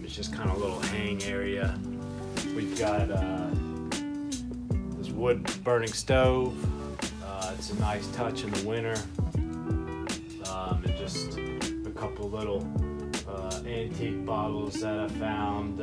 It's just kind of a little hang area. We've got this wood burning stove. It's a nice touch in the winter. And just a couple little antique bottles that I found.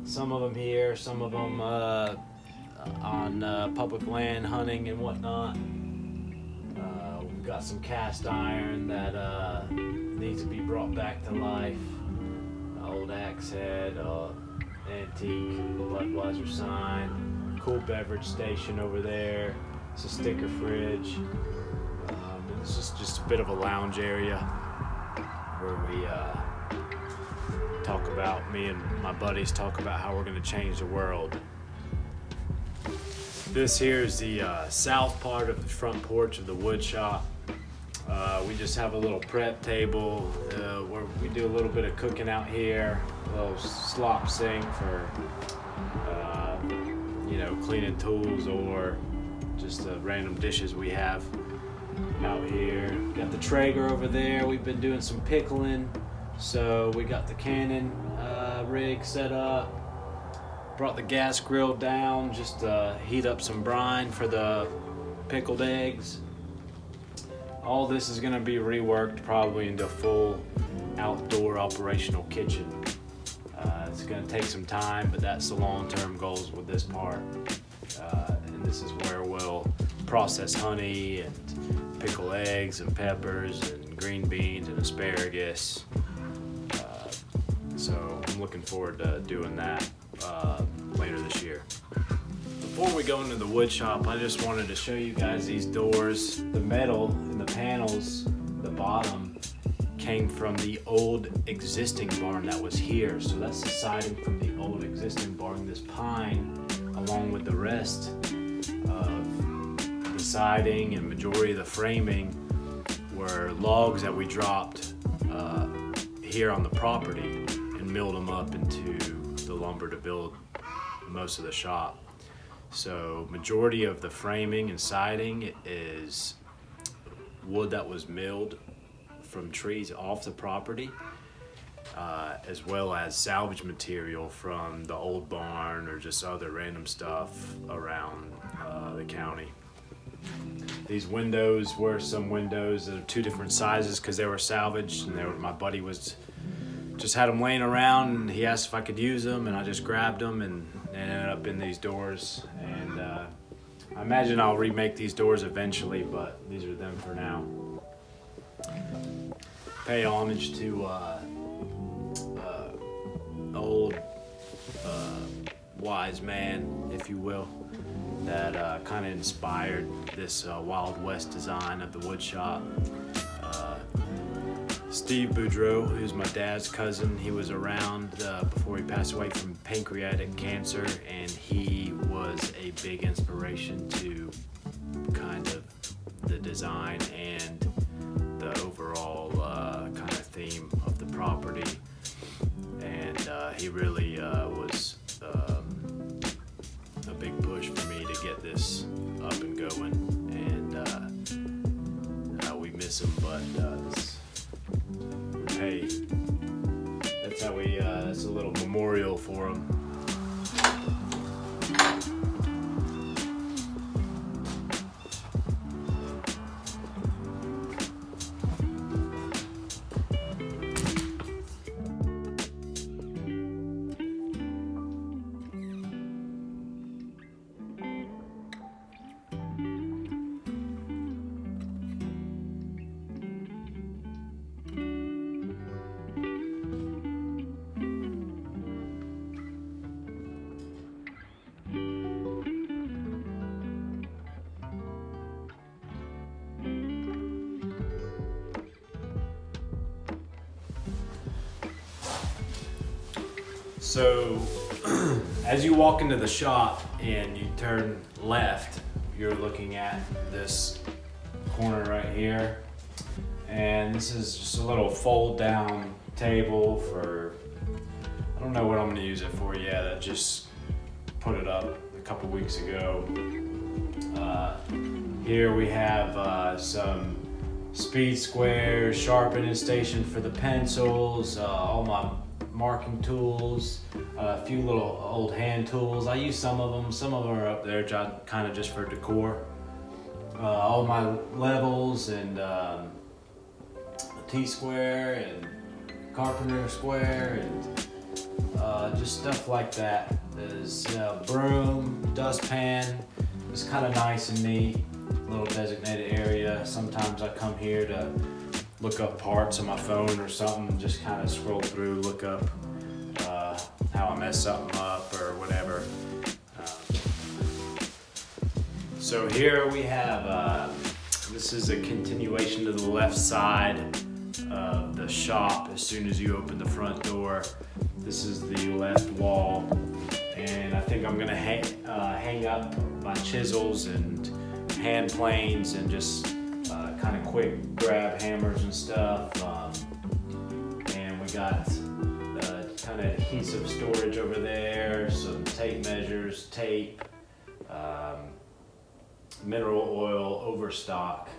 Some of them here, some of them on public land hunting and whatnot. We've got some cast iron that needs to be brought back to life. Old axe head, antique Budweiser sign, cool beverage station over there. It's a sticker fridge. It's just a bit of a lounge area where we me and my buddies talk about how we're going to change the world. This here is the south part of the front porch of the wood shop. We just have a little prep table where we do a little bit of cooking out here, a little slop sink for cleaning tools or just the random dishes we have out here. Got the Traeger over there. We've been doing some pickling, so we got the Cannon rig set up. Brought the gas grill down just to heat up some brine for the pickled eggs. All this is going to be reworked probably into a full outdoor operational kitchen. It's going to take some time, but that's the long-term goals with this part. And this is where we'll process honey and pickle eggs and peppers and green beans and asparagus. So I'm looking forward to doing that later this year. Before we go into the wood shop, I just wanted to show you guys these doors. The metal in the panels, the bottom, came from the old existing barn that was here. So that's the siding from the old existing barn. This pine, along with the rest of the siding and majority of the framing, were logs that we dropped here on the property and milled them up into the lumber to build most of the shop. So majority of the framing and siding is wood that was milled from trees off the property, as well as salvage material from the old barn or just other random stuff around the county. These windows were some windows that are two different sizes because they were salvaged, and my buddy just had them laying around, and he asked if I could use them, and I just grabbed them and ended up in these doors. And I imagine I'll remake these doors eventually, but these are them for now. Pay homage to old wise man, if you will, that kind of inspired this Wild West design of the wood shop. Steve Boudreau, who's my dad's cousin, he was around before he passed away from pancreatic cancer, and he was a big inspiration to kind of the design and the overall kind of theme of the property. And he really was a big push for me to get this up and going. And we miss him, but hey, that's how it's a little memorial for him. So as you walk into the shop and you turn left, you're looking at this corner right here. And this is just a little fold down table for, I don't know what I'm gonna use it for yet. I just put it up a couple weeks ago. Here we have some speed squares, sharpening station for the pencils, all my marking tools, a few little old hand tools. I use some of them. Some of them are up there kind of just for decor. All my levels and T-square and carpenter square and just stuff like that. There's broom, dustpan. It's kind of nice and neat. Little designated area. Sometimes I come here to look up parts on my phone or something, just kind of scroll through, look up how I mess something up or whatever. So here we have, this is a continuation to the left side of the shop. As soon as you open the front door, this is the left wall. And I think I'm gonna hang up my chisels and hand planes and just kind of quick grab hammers and stuff. And we got kind of adhesive storage over there, some tape measures, tape, mineral oil, overstock,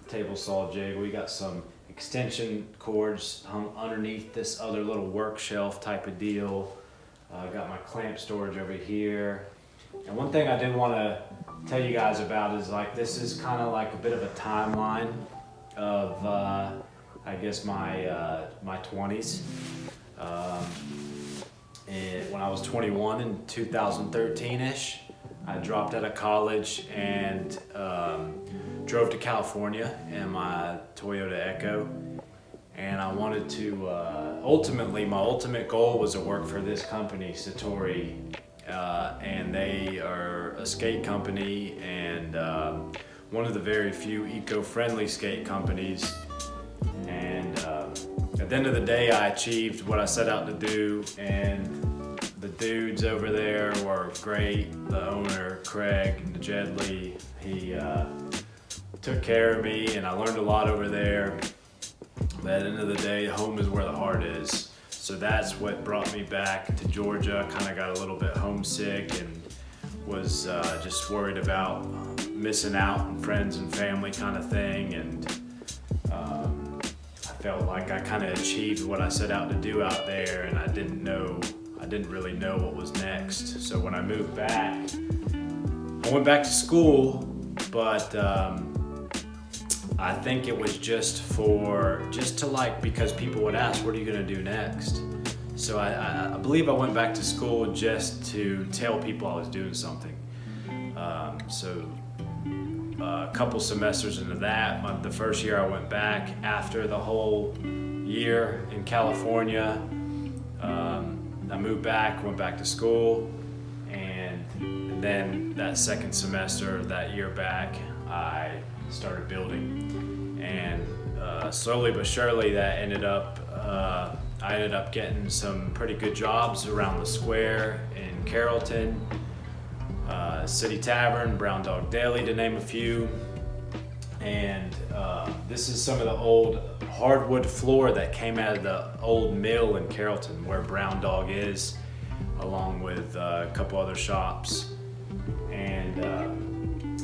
table saw jig. We got some extension cords hung underneath this other little work shelf type of deal. Got my clamp storage over here. And one thing I did want to tell you guys about is like this is kind of like a bit of a timeline of I guess my 20s. And when I was 21 in 2013-ish, I dropped out of college and drove to California in my Toyota Echo. And I wanted to, ultimately, my ultimate goal was to work for this company, Satori. And they are a skate company and one of the very few eco-friendly skate companies. And at the end of the day, I achieved what I set out to do, and the dudes over there were great. The owner, Craig Jedley, he took care of me, and I learned a lot over there. But at the end of the day, home is where the heart is. So that's what brought me back to Georgia. Kind of got a little bit homesick and was just worried about missing out on friends and family kind of thing. And I felt like I kind of achieved what I set out to do out there, and I didn't really know what was next. So when I moved back, I went back to school, but I think it was just to like, because people would ask, what are you gonna do next? So I believe I went back to school just to tell people I was doing something. So a couple semesters into that, the first year I went back, after the whole year in California, I moved back, went back to school, and then that second semester, that year back, I started building. And slowly but surely that I ended up getting some pretty good jobs around the square in Carrollton, City Tavern, Brown Dog Deli, to name a few. And this is some of the old hardwood floor that came out of the old mill in Carrollton, where Brown Dog is, along with a couple other shops. And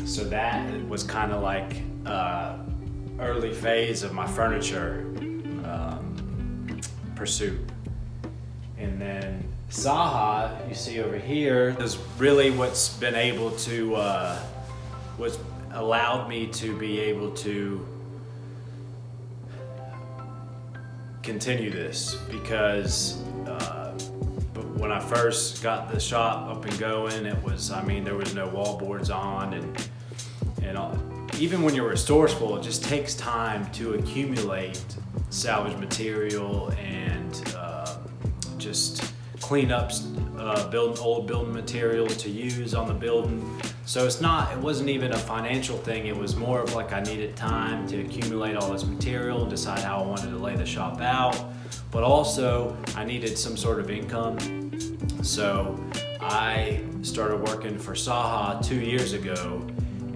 so that was kind of like early phase of my furniture pursuit. And then Saha, you see over here, is really what's been able to, what's allowed me to be able to continue this, because when I first got the shop up and going, it was, I mean, there was no wall boards on, and even when you're resourceful, it just takes time to accumulate salvage material and just clean up old building material to use on the building. So it wasn't even a financial thing. It was more of like I needed time to accumulate all this material, decide how I wanted to lay the shop out, but also I needed some sort of income. So I started working for Saha 2 years ago,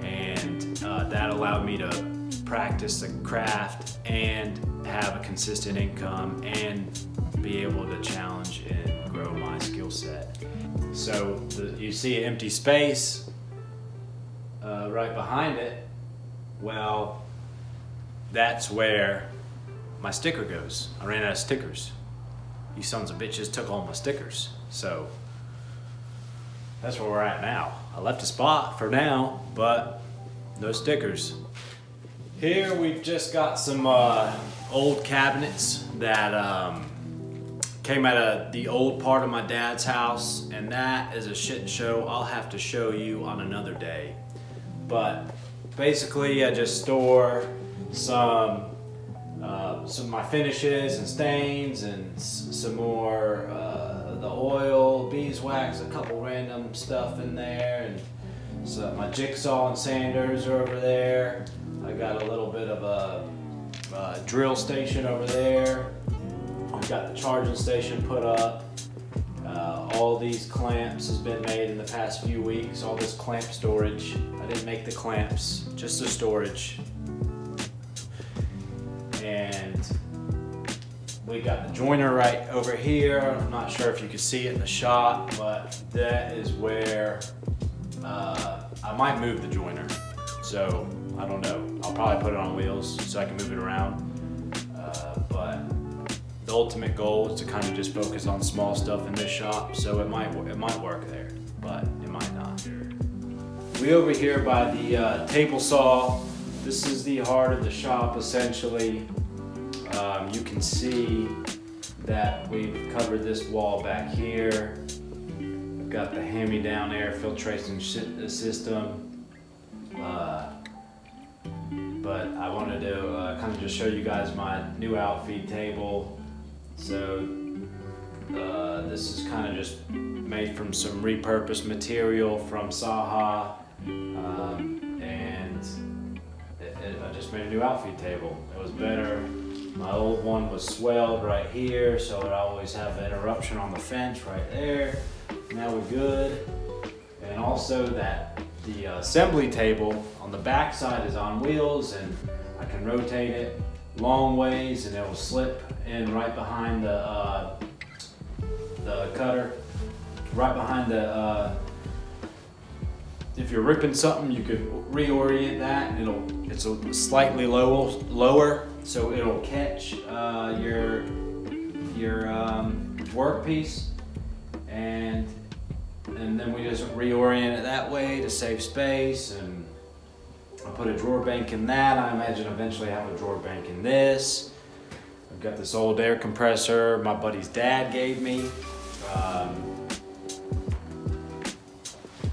and that allowed me to practice the craft and have a consistent income and be able to challenge and grow my skill set. So you see an empty space right behind it. Well, that's where my sticker goes. I ran out of stickers. You sons of bitches took all my stickers. So that's where we're at now. I left a spot for now, but no stickers. Here we've just got some old cabinets that came out of the old part of my dad's house, and that is a shit show I'll have to show you on another day. But basically I just store some of my finishes and stains and some more the oil, beeswax, a couple random stuff in there, and so my jigsaw and sanders are over there. I got a little bit of a drill station over there. I've got the charging station put up. All these clamps has been made in the past few weeks. All this clamp storage. I didn't make the clamps, just the storage. And we got the joiner right over here. I'm not sure if you can see it in the shot, but that is where I might move the joiner. So I don't know. I'll probably put it on wheels so I can move it around. But the ultimate goal is to kind of just focus on small stuff in this shop. So it might work there, but it might not. We over here by the table saw. This is the heart of the shop essentially. You can see that we've covered this wall back here. We've got the hand-me-down air filtration system. But I wanted to kind of just show you guys my new Outfeed table. So this is kind of just made from some repurposed material from Saha, and I just made a new Outfeed table. It was better. My old one was swelled right here, so it always have an interruption on the fence right there. Now we're good. And also that the assembly table on the back side is on wheels, and I can rotate it long ways and it will slip in right behind the cutter, right behind the, if you're ripping something, you could reorient that. It's a slightly lower, so it'll catch your workpiece, and then we just reorient it that way to save space. And I put a drawer bank in that. I imagine eventually have a drawer bank in this. I've got this old air compressor my buddy's dad gave me.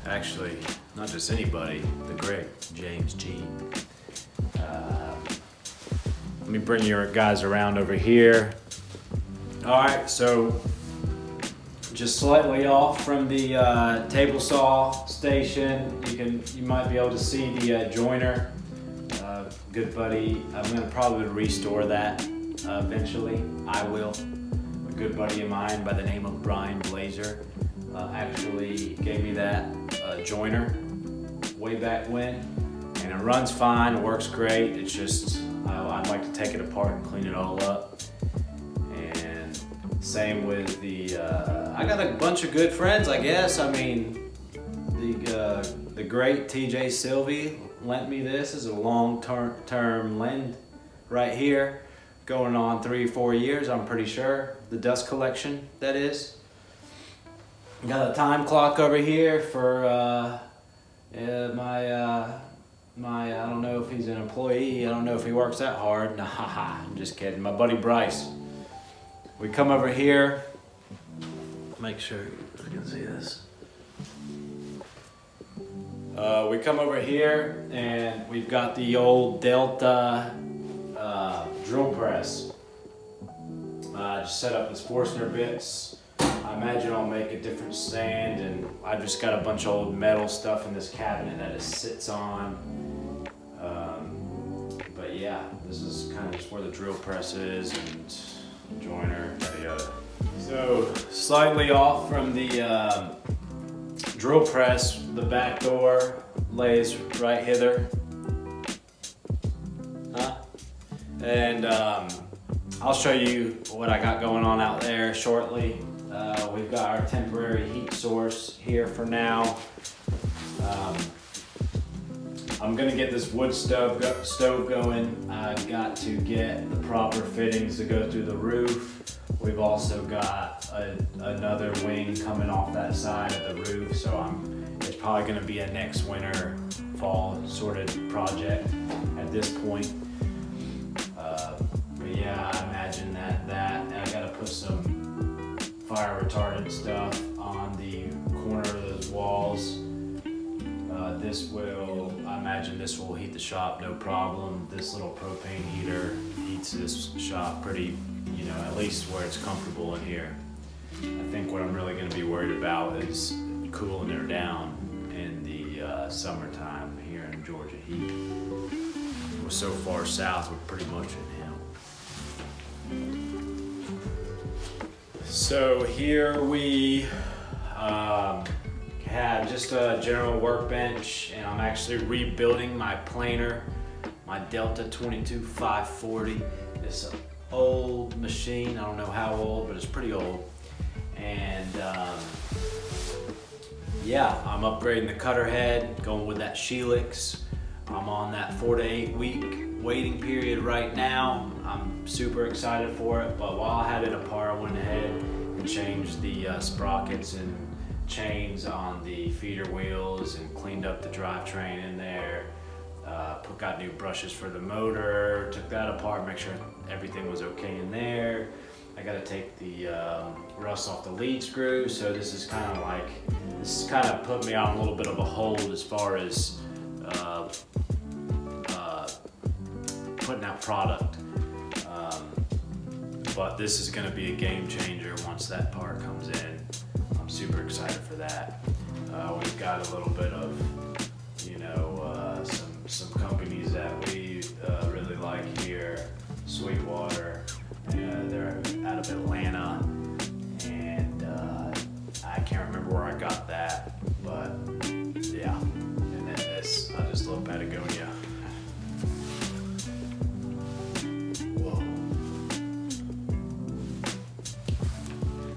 Actually, not just anybody, the great James G. Let me bring your guys around over here. All right, so just slightly off from the table saw station, you might be able to see the joiner. Good buddy, I'm gonna probably restore that eventually. I will. A good buddy of mine by the name of Brian Blazer actually gave me that joiner way back when, and it runs fine, it works great. It's just I'd like to take it apart and clean it all up. And same with the I got a bunch of good friends, I guess. I mean, the great TJ Sylvie lent me this as a long-term lend right here, going on 3-4 years, I'm pretty sure. The dust collection, that is. Got a time clock over here for my I don't know if he's an employee. I don't know if he works that hard. Nah, I'm just kidding. My buddy Bryce. We come over here. Make sure you can see this. We come over here and we've got the old Delta drill press. Just set up this Forstner bits. I imagine I'll make a different stand, and I just got a bunch of old metal stuff in this cabinet that it sits on. But yeah, this is kind of just where the drill press is and joiner, yada yada. So slightly off from the drill press, the back door lays right hither. And I'll show you what I got going on out there shortly. We've got our temporary heat source here for now. I'm gonna get this wood stove going. I've got to get the proper fittings to go through the roof. We've also got another wing coming off that side of the roof, so it's probably gonna be a next winter, fall sort of project at this point. But yeah, I imagine that I gotta put some fire retardant stuff on the corner of those walls. I imagine this will heat the shop no problem. This little propane heater heats this shop pretty, at least where it's comfortable in here. I think what I'm really going to be worried about is cooling her down in the summertime here in Georgia heat. We're so far south, we're pretty much in hell. So here we have just a general workbench, and I'm actually rebuilding my planer, my Delta 22540. This old machine, I don't know how old, but it's pretty old. And yeah, I'm upgrading the cutter head, going with that Shelix. I'm on that 4 to 8 week waiting period right now. I'm super excited for it, but while I had it apart, I went ahead and changed the sprockets and chains on the feeder wheels and cleaned up the drivetrain in there. Got new brushes for the motor, took that apart, make sure everything was okay in there. I got to take the rust off the lead screw, so this is kind of put me on a little bit of a hold as far as putting out product. But this is going to be a game changer once that part comes in. I'm super excited for that. We've got a little bit of, some companies that we really like here. Sweetwater, they're out of Atlanta, and I can't remember where I got that, but yeah. And then this, I just love Patagonia. Whoa.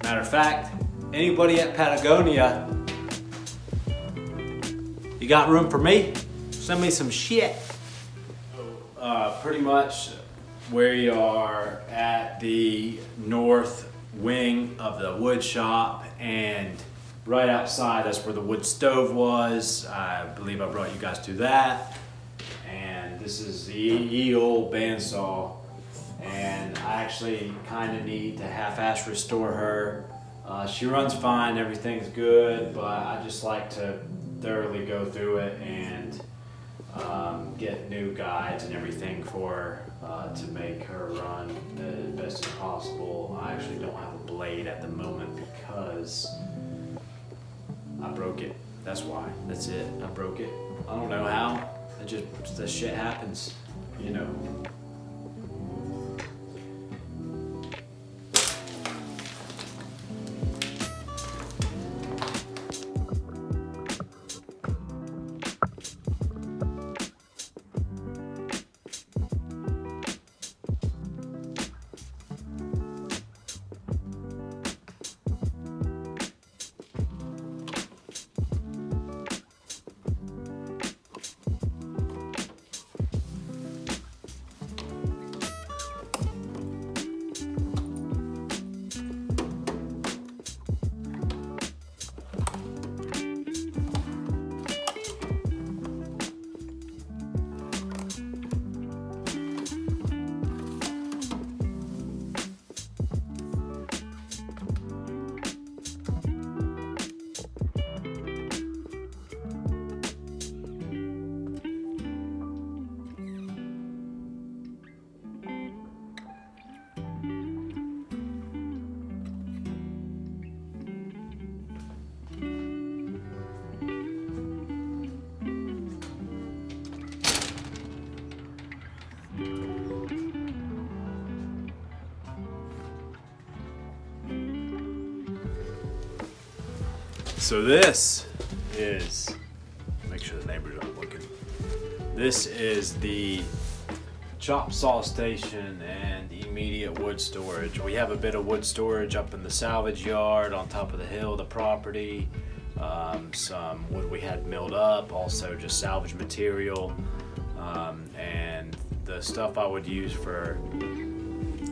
Matter of fact, anybody at Patagonia, you got room for me? Send me some shit. Pretty much we are at the north wing of the wood shop, and right outside, that's where the wood stove was. I believe I brought you guys to that. And this is the old bandsaw, and I actually kind of need to half-ass restore her. She runs fine, everything's good, but I just like to thoroughly go through it and get new guides and everything for her to make her run as best as possible. I actually don't have a blade at the moment because I broke it. That's why. That's it. I broke it. I don't know how. That shit happens, So this is, make sure the neighbors aren't looking. This is the chop saw station and immediate wood storage. We have a bit of wood storage up in the salvage yard on top of the hill of the property. some wood we had milled up, also just salvage material, and the stuff I would use for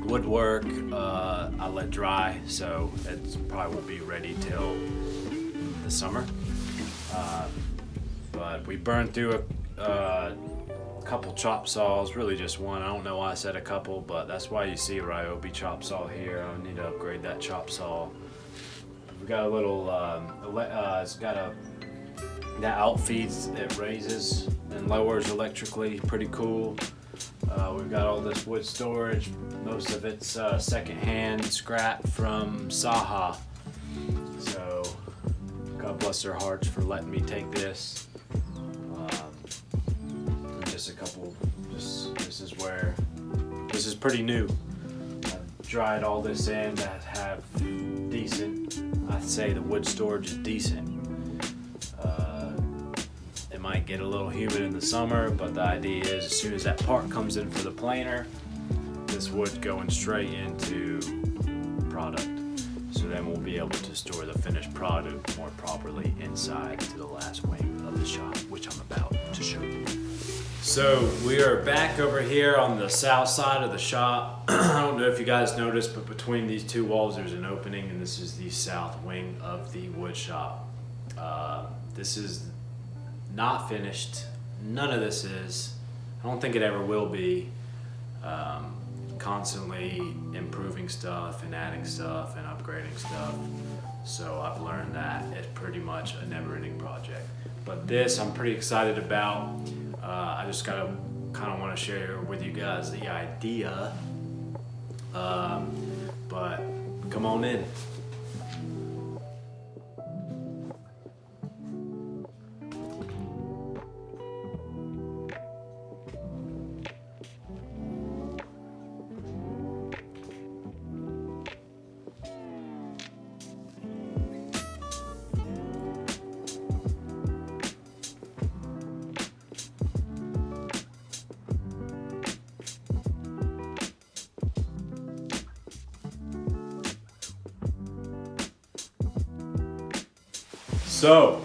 woodwork I let dry, so it probably won't be ready till the summer. But we burned through a couple chop saws, really just one. I don't know why I said a couple, but that's why you see a Ryobi chop saw here. I need to upgrade that chop saw. We got a little, it's got that Outfeeds, it raises and lowers electrically, pretty cool. We've got all this wood storage, most of it's secondhand scrap from Saha. So God bless their hearts for letting me take this. Just a couple, this is pretty new. I've dried all this in to have decent, I'd say the wood storage is decent. It might get a little humid in the summer, but the idea is as soon as that part comes in for the planer, this wood's going straight into product. So then we'll be able to store the finished product more properly inside to the last wing of the shop, which I'm about to show you. So we are back over here on the south side of the shop. I don't know if you guys noticed, but between these two walls there's an opening, and this is the south wing of the wood shop. This is not finished. None of this is. I don't think it ever will be. Constantly improving stuff and adding stuff and upgrading stuff. So I've learned that it's pretty much a never-ending project. But this I'm pretty excited about. I just kind of want to share with you guys the idea. But come on in. So,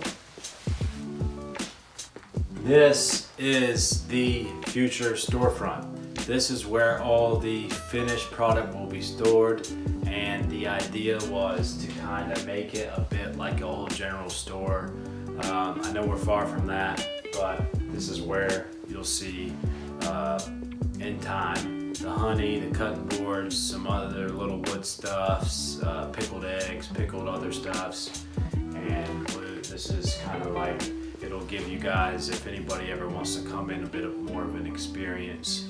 this is the future storefront. This is where all the finished product will be stored, and the idea was to kind of make it a bit like a old general store. I know we're far from that, but this is where you'll see in time the honey, the cutting boards, some other little wood stuffs, pickled eggs, pickled other stuffs. And this is kind of like, it'll give you guys, if anybody ever wants to come in, a bit of more of an experience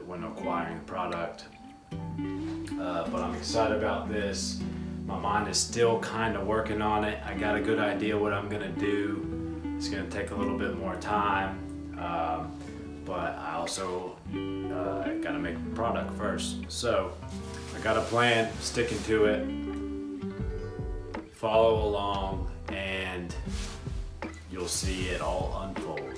when acquiring the product. But I'm excited about this. My mind is still kind of working on it. I got a good idea what I'm gonna do. It's gonna take a little bit more time, but I also gotta make the product first. So I got a plan, sticking to it. Follow along and you'll see it all unfold.